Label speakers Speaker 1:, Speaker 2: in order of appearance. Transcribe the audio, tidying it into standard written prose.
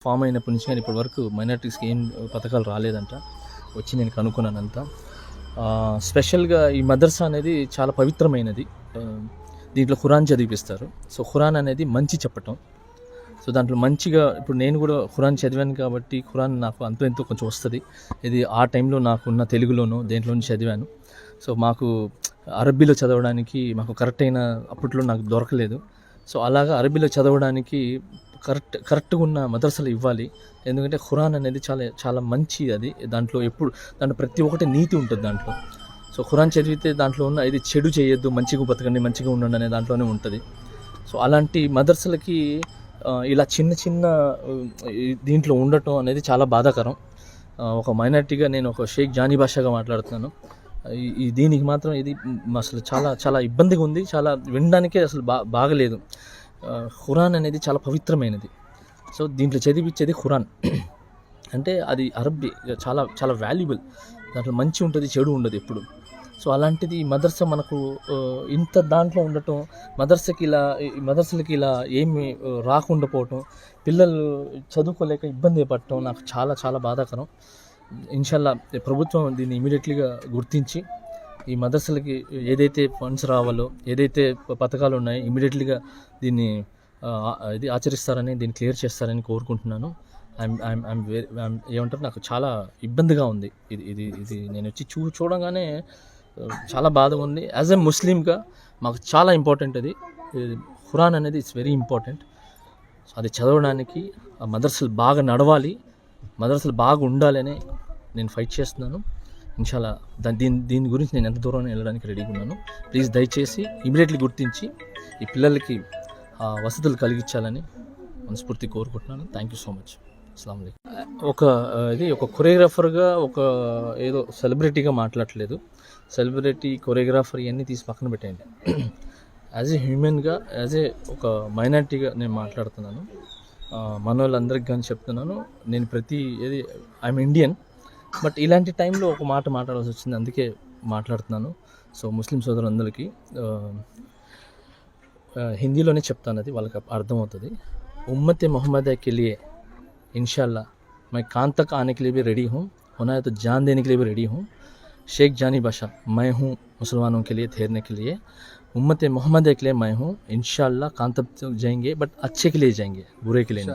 Speaker 1: Form అయినప్పటి నుంచి కానీ ఇప్పటి వరకు మైనారిటీస్కి ఏం పథకాలు రాలేదంట. వచ్చి నేను కనుక్కున్నానంతా. స్పెషల్గా ఈ మదర్సా అనేది చాలా పవిత్రమైనది. దీంట్లో ఖురాన్ చదివిపిస్తారు. సో ఖురాన్ అనేది మంచి చెప్పటం. సో దాంట్లో మంచిగా ఇప్పుడు నేను కూడా ఖురాన్ చదివాను కాబట్టి ఖురాన్ నాకు అంతో ఎంతో కొంచెం వస్తుంది. ఇది ఆ టైంలో నాకున్న తెలుగులోనూ దేంట్లోనూ చదివాను. సో మాకు అరబ్బీలో చదవడానికి మాకు కరెక్ట్ అయిన అప్పట్లో నాకు దొరకలేదు. సో అలాగా అరబ్బీలో చదవడానికి కరెక్ట్గా ఉన్న మదర్సాలు ఇవ్వాలి. ఎందుకంటే ఖురాన్ అనేది చాలా చాలా మంచి అది. దాంట్లో ప్రతి ఒక్కటి నీతి ఉంటుంది దాంట్లో. సో ఖురాన్ చదివితే దాంట్లో ఉన్న ఇది చెడు చేయొద్దు, మంచిగా బతకండి, మంచిగా ఉండండి అనే దాంట్లోనే ఉంటుంది. సో అలాంటి మదర్సాలకి ఇలా చిన్న చిన్న దీంట్లో ఉండటం అనేది చాలా బాధాకరం. ఒక మైనారిటీగా నేను ఒక షేక్ జానీ భాషగా మాట్లాడుతున్నాను. దీనికి మాత్రం ఇది అసలు చాలా చాలా ఇబ్బందిగా ఉంది. చాలా వినడానికే అసలు బాగలేదు. ఖురాన్ అనేది చాలా పవిత్రమైనది. సో దీంట్లో చదివించేది ఖురాన్ అంటే అది అరబ్బీ, చాలా చాలా వాల్యుబుల్. దాంట్లో మంచి ఉంటుంది, చెడు ఉండదు ఎప్పుడు. సో అలాంటిది మదర్సా మనకు ఇంత దాంట్లో ఉండటం, మదర్సాలకి ఇలా ఏమి రాకుండా పోవటం, పిల్లలు చదువుకోలేక ఇబ్బంది పడటం నాకు చాలా చాలా బాధాకరం. ఇన్షాల్లా ప్రభుత్వం దీన్ని ఇమీడియట్లీగా గుర్తించి ఈ మదర్సాలకి ఏదైతే ఫండ్స్ రావాలో, ఏదైతే పథకాలు ఉన్నాయో ఇమీడియట్లీగా దీన్ని ఇది ఆచరిస్తారని, దీన్ని క్లియర్ చేస్తారని కోరుకుంటున్నాను. ఏమంటారు, నాకు చాలా ఇబ్బందిగా ఉంది. ఇది నేను వచ్చి చూడగానే చాలా బాధగా ఉంది. యాజ్ ఎ ముస్లింగా మాకు చాలా ఇంపార్టెంట్ అది. ఖురాన్ అనేది ఇట్స్ వెరీ ఇంపార్టెంట్. అది చదవడానికి ఆ మదర్సాలు బాగా నడవాలి, మదర్సాలు బాగా ఉండాలని నేను ఫైట్ చేస్తున్నాను. ఇన్షాల్లా దీని గురించి నేను ఎంత దూరం వెళ్ళడానికి రెడీగా ఉన్నాను. ప్లీజ్ దయచేసి ఇమీడియట్లీ గుర్తించి ఈ పిల్లలకి వసతులు కలిగించాలని మనస్ఫూర్తి కోరుకుంటున్నాను. Thank you so much. అస్సలాము అలైకుం. ఒక కొరియోగ్రాఫర్గా ఏదో సెలబ్రిటీగా మాట్లాడట్లేదు. సెలబ్రిటీ, కొరియోగ్రాఫర్ ఇవన్నీ తీసి పక్కన పెట్టండి. యాజ్ ఏ హ్యూమన్గా, యాజ్ ఏ ఒక మైనారిటీగా నేను మాట్లాడుతున్నాను. మన వాళ్ళందరికీ కానీ చెప్తున్నాను, నేను ఐఎమ్ ఇండియన్. బట్ ఇలాంటి టైంలో ఒక మాట మాట్లాడాల్సి వచ్చింది, అందుకే మాట్లాడుతున్నాను. సో ముస్లిం సోదరులందరికీ హిందీలోనే చెప్తాను, అది వాళ్ళకి అర్థమవుతుంది. उम्मत मोहम्मद के लिए इंशाल्लाह मैं कान तक आने के लिए भी रेडी हूँ, होना है तो जान देने के लिए भी रेडी हूँ. शेख जानी बाशा मैं हूँ मुसलमानों के लिए ठहरने के लिए. उम्मत मोहम्मद के लिए मैं हूँ. इंशाल्लाह कान तक जाएंगे, बट अच्छे के लिए जाएंगे, बुरे के लिए नहीं.